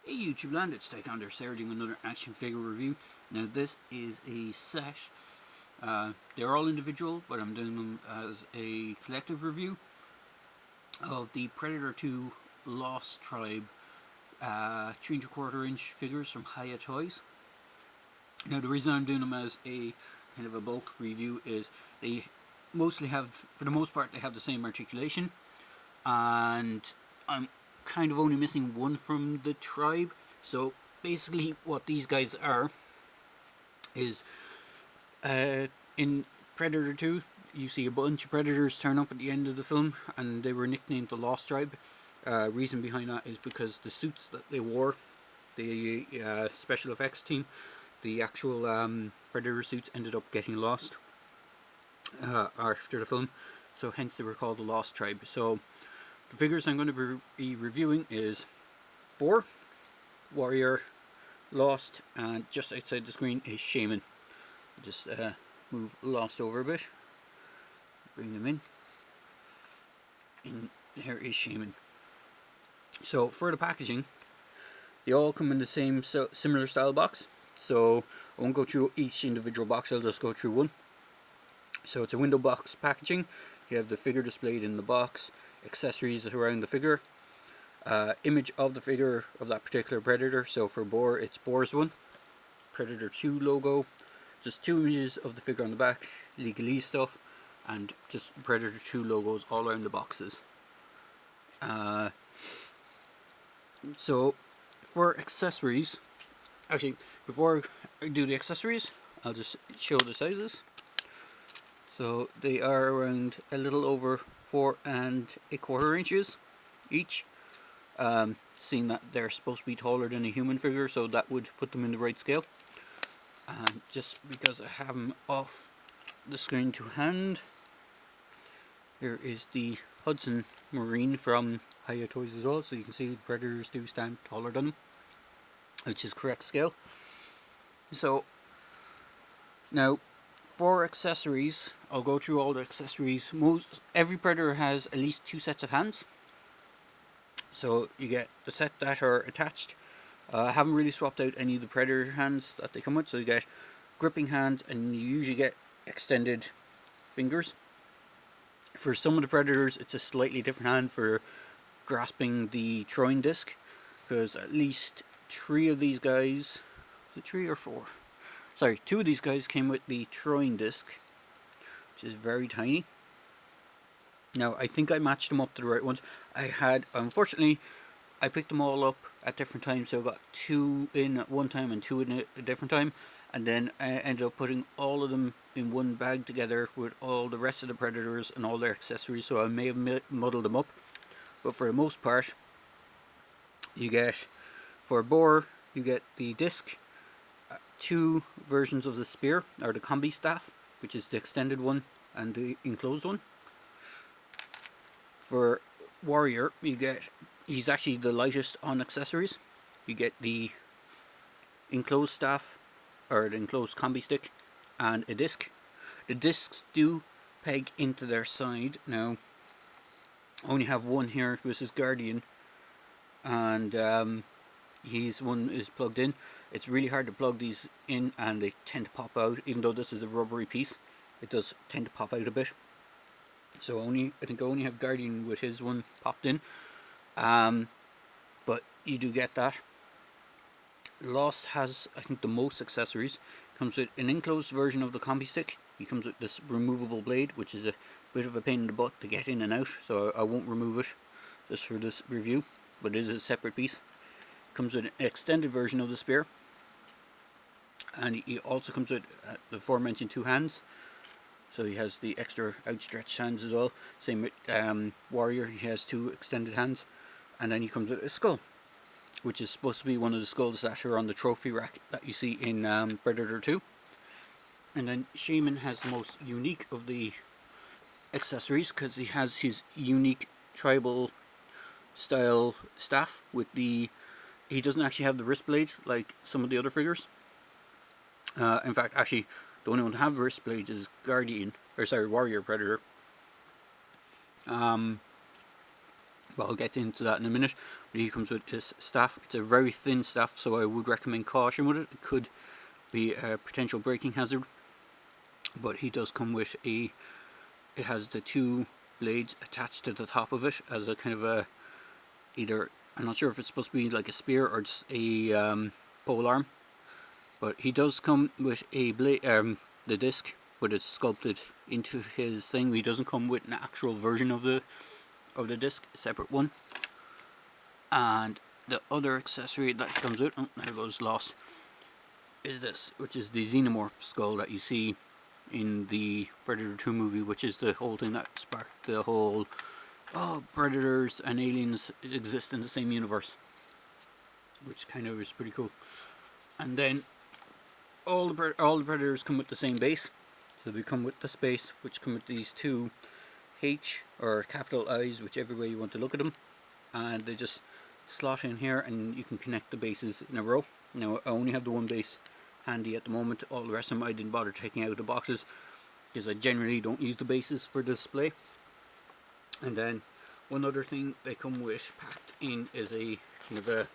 Hey YouTube land, it's Taekwondo Sarah doing another action figure review. Now this is a set. They're all individual, but I'm doing them as a collective review of the Predator 2 Lost Tribe 3¼ inch figures from Hiya Toys. Now the reason I'm doing them as a kind of a bulk review is they mostly have, for the most part, they have the same articulation, and I'm kind of only missing one from the tribe. So basically what these guys are is in Predator 2 you see a bunch of predators turn up at the end of the film, and they were nicknamed the Lost Tribe. Reason behind that is because the suits that they wore, the special effects team, the actual Predator suits ended up getting lost after the film, so hence they were called the Lost Tribe. So the figures I'm going to be reviewing is Boar, Warrior, Lost, and just outside the screen is Shaman. Just move Lost over a bit, bring them in, and here is Shaman. So for the packaging, they all come in the same similar style box, so I won't go through each individual box, I'll just go through one. So it's a window box packaging. You have the figure displayed in the box, accessories around the figure, image of the figure of that particular Predator. So for Boar, it's Boar's one, Predator 2 logo, just two images of the figure on the back, legalese stuff, and just Predator 2 logos all around the boxes. So for accessories, actually before I do the accessories, I'll just show the sizes. So they are around a little over 4¼ inches each. Seeing that they're supposed to be taller than a human figure, so that would put them in the right scale. And just because I have them off the screen to hand, here is the Hudson Marine from Hiya Toys as well, so you can see the Predators do stand taller than them, which is correct scale. So now for accessories, I'll go through all the accessories. Every Predator has at least 2 sets of hands. So you get the set that are attached. I haven't really swapped out any of the Predator hands that they come with, so you get gripping hands, and you usually get extended fingers. For some of the Predators, it's a slightly different hand for grasping the throwing disc, because at least 3 of these guys, was it 3 or 4? Sorry, 2 of these guys came with the throwing disc, which is very tiny. Now, I think I matched them up to the right ones. Unfortunately, I picked them all up at different times, so I got 2 in at one time and 2 in a different time, and then I ended up putting all of them in one bag together with all the rest of the Predators and all their accessories, so I may have muddled them up. But for the most part, you get, for Boar, you get the disc, 2 versions of the spear, or the combi staff, which is the extended one and the enclosed one. For Warrior, he's actually the lightest on accessories. You get the enclosed staff, or the enclosed combi stick, and a disc. The discs do peg into their side. Now, I only have one here, which is Guardian, and his one is plugged in. It's really hard to plug these in, and they tend to pop out. Even though this is a rubbery piece, it does tend to pop out a bit. So I think I only have Guardian with his one popped in, but you do get that. Lost has, I think, the most accessories. Comes with an enclosed version of the combi stick. He comes with this removable blade, which is a bit of a pain in the butt to get in and out, so I won't remove it just for this review, but it is a separate piece. Comes with an extended version of the spear, and he also comes with the aforementioned 2 hands. So he has the extra outstretched hands as well. Same with Warrior, he has 2 extended hands. And then he comes with a skull, which is supposed to be one of the skulls that are on the trophy rack that you see in Predator 2. And then Shaman has the most unique of the accessories, because he has his unique tribal style staff with he doesn't actually have the wrist blades like some of the other figures. In fact, actually, the only one to have wrist blades is Warrior Predator. but I'll get into that in a minute. But he comes with his staff. It's a very thin staff, so I would recommend caution with it. It could be a potential breaking hazard. But he does come with it has the two blades attached to the top of it as a kind of a, either, I'm not sure if it's supposed to be like a spear or just a pole arm. But he does come with a blade, the disc, but it's sculpted into his thing. He doesn't come with an actual version of the disc, a separate one. And the other accessory that comes with, oh, there goes Lost, is this, which is the xenomorph skull that you see in the Predator 2 movie, which is the whole thing that sparked the whole, oh, predators and aliens exist in the same universe, which kind of is pretty cool. And then all the predators come with the same base, so they come with this base, which come with these two H or capital I's, whichever way you want to look at them, and they just slot in here, and you can connect the bases in a row. Now I only have the one base handy at the moment. All the rest of them I didn't bother taking out of the boxes because I generally don't use the bases for display. And then one other thing they come with packed in is a kind of a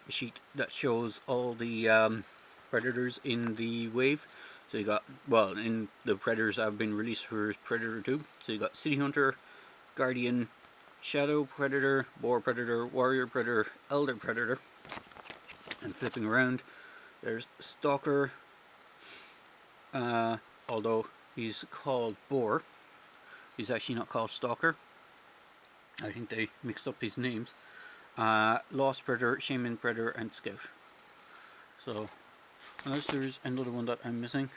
sheet that shows all the predators in the wave. So you got, well, in the predators that have been released for Predator 2. So you got City Hunter, Guardian, Shadow Predator, Boar Predator, Warrior Predator, Elder Predator. And flipping around, there's Stalker, although he's called Boar. He's actually not called Stalker. I think they mixed up his names. Lost Predator, Shaman Predator, and Scout. So, unless there's another one that I'm missing,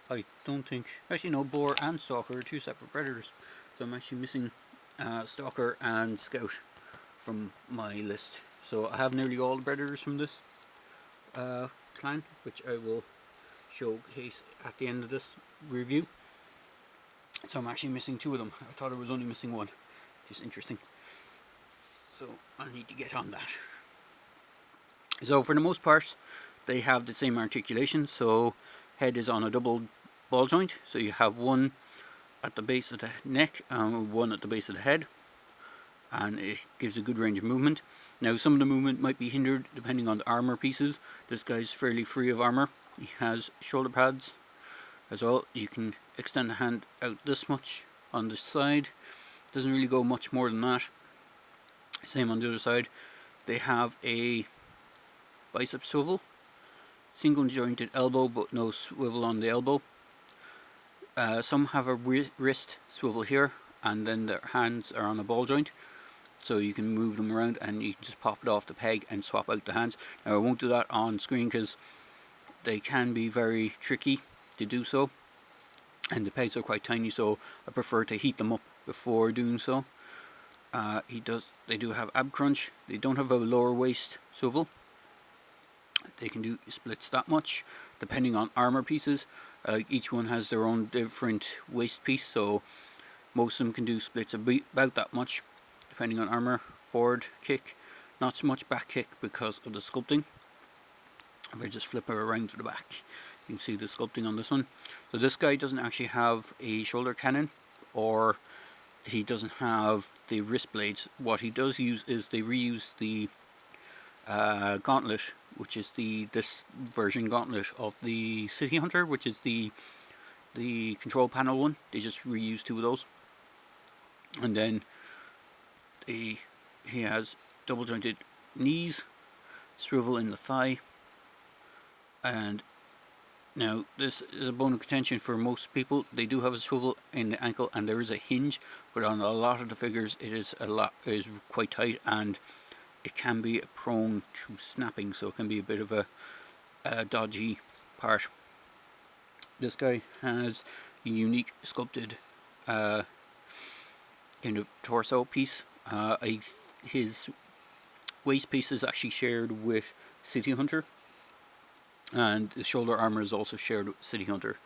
I don't think. Actually, no, Boar and Stalker are two separate predators. So I'm actually missing Stalker and Scout from my list. So I have nearly all the predators from this clan, which I will showcase at the end of this review. So I'm actually missing two of them. I thought I was only missing one, which is interesting. So I need to get on that. So for the most part, they have the same articulation. So head is on a double ball joint. So you have one at the base of the neck and one at the base of the head. And it gives a good range of movement. Now some of the movement might be hindered depending on the armor pieces. This guy's fairly free of armor. He has shoulder pads as well. You can extend the hand out this much on the side. Doesn't really go much more than that. Same on the other side. They have a bicep swivel, single jointed elbow but no swivel on the elbow. Some have a wrist swivel here, and then their hands are on a ball joint, so you can move them around and you can just pop it off the peg and swap out the hands. Now I won't do that on screen because they can be very tricky to do so, and the pegs are quite tiny, so I prefer to heat them up before doing so. They do have ab crunch. They don't have a lower waist swivel. They can do splits that much depending on armor pieces. Each one has their own different waist piece, so most of them can do splits about that much depending on armor. Forward kick, not so much back kick because of the sculpting. If I just flip her around to the back, you can see the sculpting on this one. So this guy doesn't actually have a shoulder cannon, or he doesn't have the wrist blades. What he does use is they reuse the gauntlet, which is this version gauntlet of the City Hunter, which is the control panel one. They just reuse two of those. And then he has double jointed knees, swivel in the thigh, and now this is a bone of contention for most people. They do have a swivel in the ankle and there is a hinge, but on a lot of the figures it is quite tight and it can be prone to snapping, so it can be a bit of a dodgy part. This guy has a unique sculpted kind of torso piece. His waist piece is actually shared with City Hunter, and the shoulder armor is also shared with City Hunter.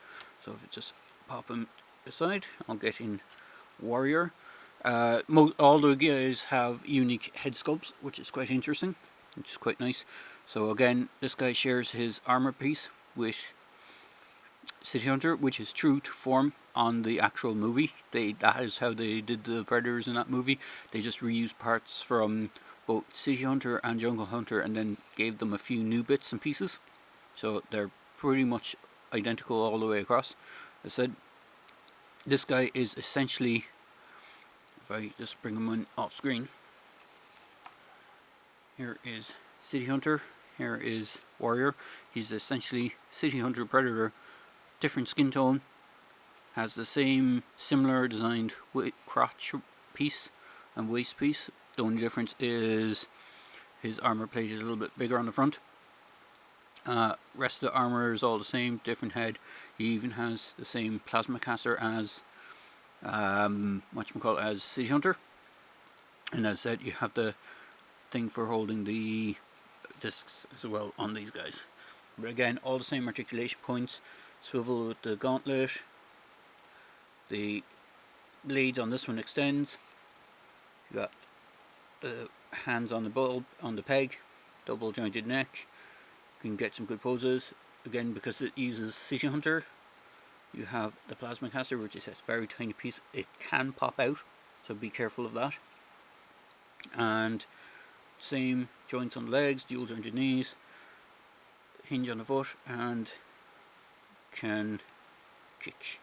So if I just pop him aside, I'll get in Warrior. All the guys have unique head sculpts, which is quite interesting, which is quite nice. So again, this guy shares his armor piece with City Hunter, which is true to form on the actual movie. That is how they did the Predators in that movie. They just reused parts from both City Hunter and Jungle Hunter and then gave them a few new bits and pieces. So they're pretty much identical all the way across. As I said, this guy is essentially, if I just bring him on off screen, here is City Hunter, here is Warrior. He's essentially City Hunter Predator, different skin tone, has the same similar designed crotch piece and waist piece. The only difference is his armor plate is a little bit bigger on the front. Rest of the armor is all the same, different head. He even has the same plasma caster as as City Hunter. And as I said, you have the thing for holding the discs as well on these guys. But again, all the same articulation points. Swivel with the gauntlet. The blades on this one extends. You got the hands on the bulb, on the peg, double jointed neck. You can get some good poses. Again, because it uses City Hunter, you have the plasma caster, which is a very tiny piece. It can pop out, so be careful of that. And same joints on the legs, dual jointed knees, hinge on the foot, and can kick.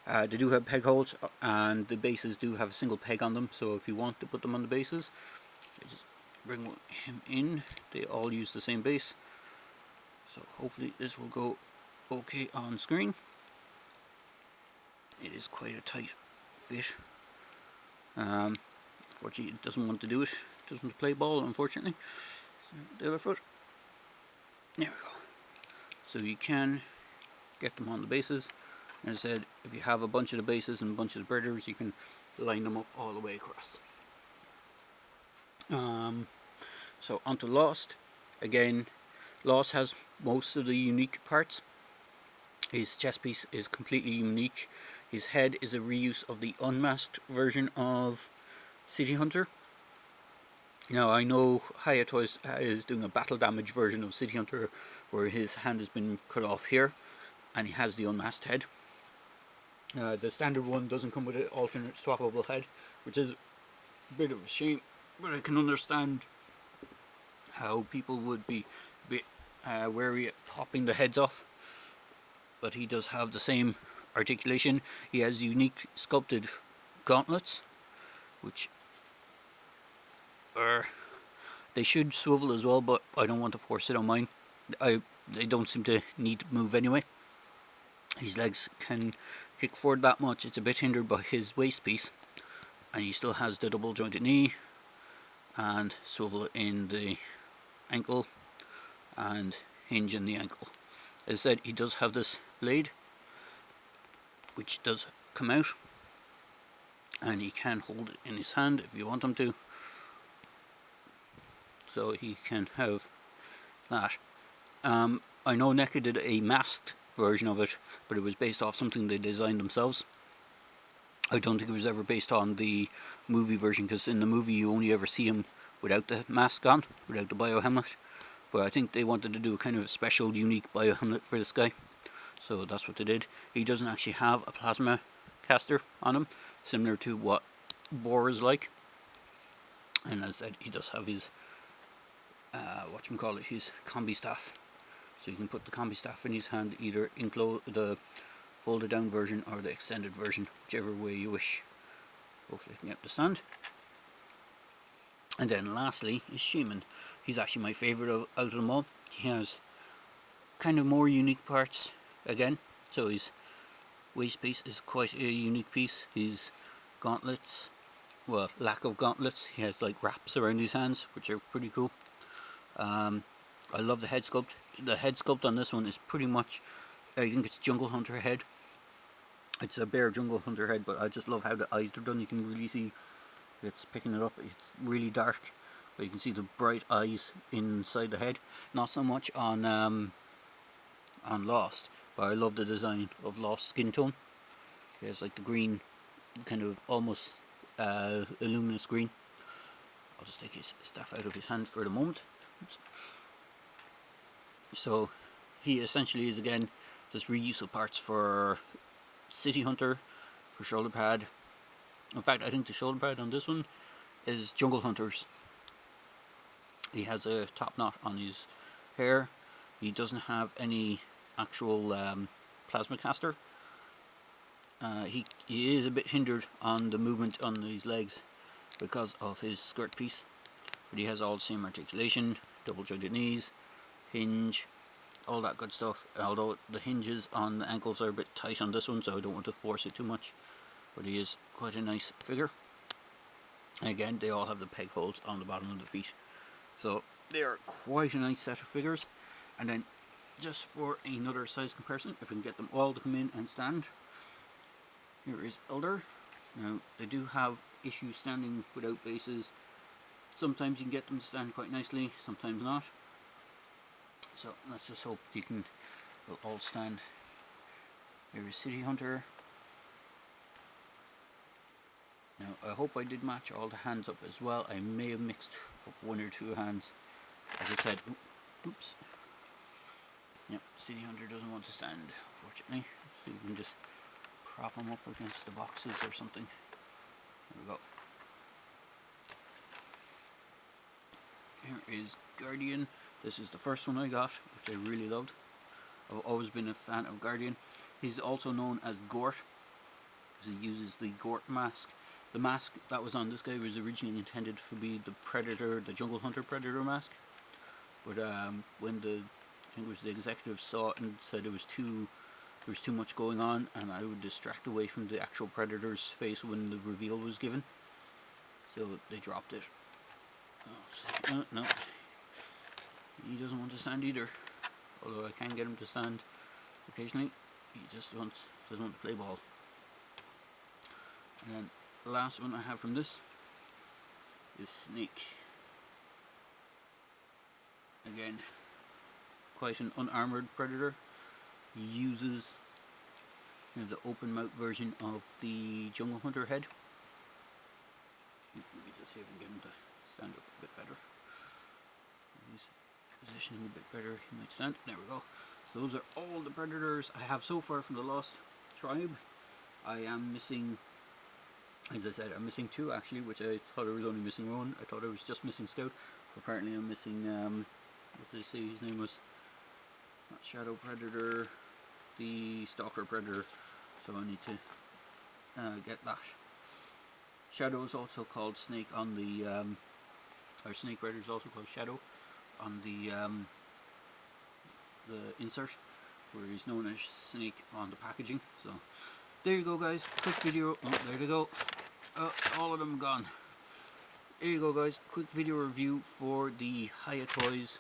They do have peg holes, and the bases do have a single peg on them, so if you want to put them on the bases, just bring him in. They all use the same base, so hopefully this will go okay on screen. It is quite a tight fit. Unfortunately, it doesn't want to do it. It doesn't want to play ball, unfortunately. So the other foot. There we go. So you can get them on the bases. As I said, if you have a bunch of the bases and a bunch of the Predators, you can line them up all the way across. So onto Lost. Again, Lost has most of the unique parts. His chest piece is completely unique. His head is a reuse of the unmasked version of City Hunter. Now I know Hiya Toys is doing a battle damage version of City Hunter where his hand has been cut off here and he has the unmasked head. The standard one doesn't come with an alternate swappable head, which is a bit of a shame, but I can understand how people would be a bit wary at popping the heads off. But he does have the same articulation. He has unique sculpted gauntlets, which are, they should swivel as well, but I don't want to force it on mine. They don't seem to need to move anyway. His legs can kick forward that much. It's a bit hindered by his waist piece, and he still has the double jointed knee and swivel in the ankle and hinge in the ankle. As I said, he does have this blade which does come out, and he can hold it in his hand if you want him to, so he can have that. I know NECA did a masked version of it, but it was based off something they designed themselves. I don't think it was ever based on the movie version, because in the movie you only ever see him without the mask on, without the biohelmet. But I think they wanted to do a kind of special, unique biohelmet for this guy, so that's what they did. He doesn't actually have a plasma caster on him, similar to what Boar is like. And as I said, he does have his his combi staff. So you can put the combi staff in his hand, either the folded down version or the extended version, whichever way you wish. Hopefully I can get the stand. And then lastly is Shaman. He's actually my favourite out of them all. He has kind of more unique parts again. So his waist piece is quite a unique piece. His gauntlets, well, lack of gauntlets, he has like wraps around his hands, which are pretty cool. I love the head sculpt. The head sculpt on this one is pretty much, I think it's Jungle Hunter head. It's a bare Jungle Hunter head, but I just love how the eyes are done. You can really see it's picking it up. It's really dark, but you can see the bright eyes inside the head. Not so much on Lost, but I love the design of Lost skin tone. It's like the green, kind of almost luminous green. I'll just take his staff out of his hand for the moment. Oops. So he essentially is again There's reusable parts for City Hunter, for shoulder pad. In fact, I think the shoulder pad on this one is Jungle Hunter's. He has a top knot on his hair. He doesn't have any actual plasma caster. He is a bit hindered on the movement on his legs because of his skirt piece, but he has all the same articulation, double jointed knees, hinge, all that good stuff. Although the hinges on the ankles are a bit tight on this one, so I don't want to force it too much, but he is quite a nice figure. And again, they all have the peg holes on the bottom of the feet, so they are quite a nice set of figures. And then just for another size comparison, if we can get them all to come in and stand, here is Elder. Now, they do have issues standing without bases. Sometimes you can get them to stand quite nicely, sometimes not. So let's just hope they'll all stand. Here is City Hunter. Now, I hope I did match all the hands up as well. I may have mixed up one or two hands. As I said, oops. Yep, City Hunter doesn't want to stand, unfortunately. So you can just prop him up against the boxes or something. There we go. Here is Guardian. This is the first one I got, which I really loved. I've always been a fan of Guardian. He's also known as Gort, because he uses the Gort mask. The mask that was on this guy was originally intended to be the Predator, the Jungle Hunter Predator mask. But when I think it was the executive saw it and said there was too much going on, and I would distract away from the actual Predator's face when the reveal was given, so they dropped it. Oh, no, he doesn't want to stand either. Although I can get him to stand occasionally, he just doesn't want to play ball. And then the last one I have from this is Snake. Again, quite an unarmored predator. He uses the open mouth version of the Jungle Hunter head. Let me just see if I can get him to stand up a bit better. He's positioning a bit better. He might stand. There we go. Those are all the predators I have so far from the Lost tribe. I am missing, as I said, I'm missing two actually, which I thought I was only missing one. I thought I was just missing Scout. Apparently I'm missing, what did I say his name was? Not Shadow Predator, the Stalker Predator. So I need to get that. Shadow is also called Snake on the, or Snake Predator is also called Shadow on the insert, where he's known as Snake on the packaging. So there you go, guys. Quick video. Oh, there they go. All of them gone. There you go, guys. Quick video review for the Hiya Toys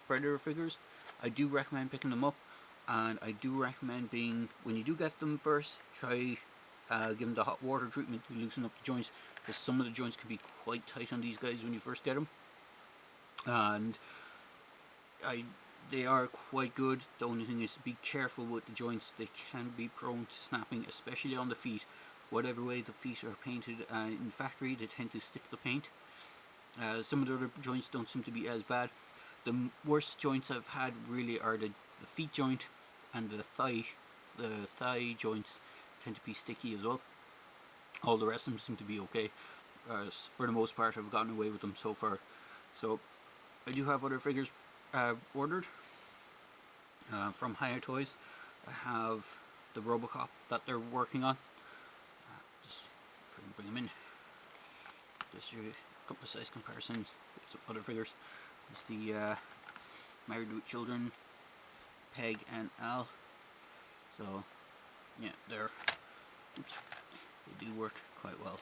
Predator figures. I do recommend picking them up, and I do recommend when you do get them first, try give them the hot water treatment to loosen up the joints, because some of the joints can be quite tight on these guys when you first get them. And they are quite good. The only thing is be careful with the joints. They can be prone to snapping, especially on the feet. Whatever way the feet are painted in factory, they tend to stick the paint. Some of the other joints don't seem to be as bad. The worst joints I've had really are the feet joint and the thigh. The thigh joints tend to be sticky as well. All the rest of them seem to be okay. For the most part, I've gotten away with them so far. So I do have other figures ordered from Hiya Toys. I have the Robocop that they're working on. Just bring them in. Just show you a couple of size comparisons with some other figures. There's the Married with Children, Peg and Al. So yeah, they do work quite well.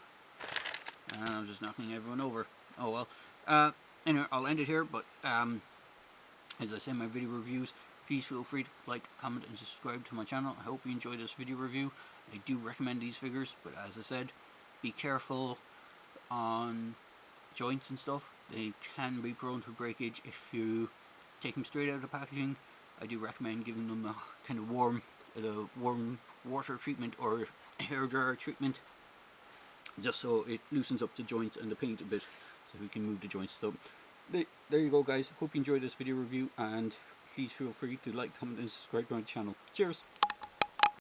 And I'm just knocking everyone over. Oh well. Anyway, I'll end it here, but as I say in my video reviews, please feel free to like, comment and subscribe to my channel. I hope you enjoyed this video review. I do recommend these figures, but as I said, be careful on joints and stuff. They can be prone to breakage if you take them straight out of the packaging. I do recommend giving them a kind of warm water treatment or hair dryer treatment, just so it loosens up the joints and the paint a bit, so we can move the joints. So there you go, guys. Hope you enjoyed this video review, and please feel free to like, comment, and subscribe to my channel. Cheers!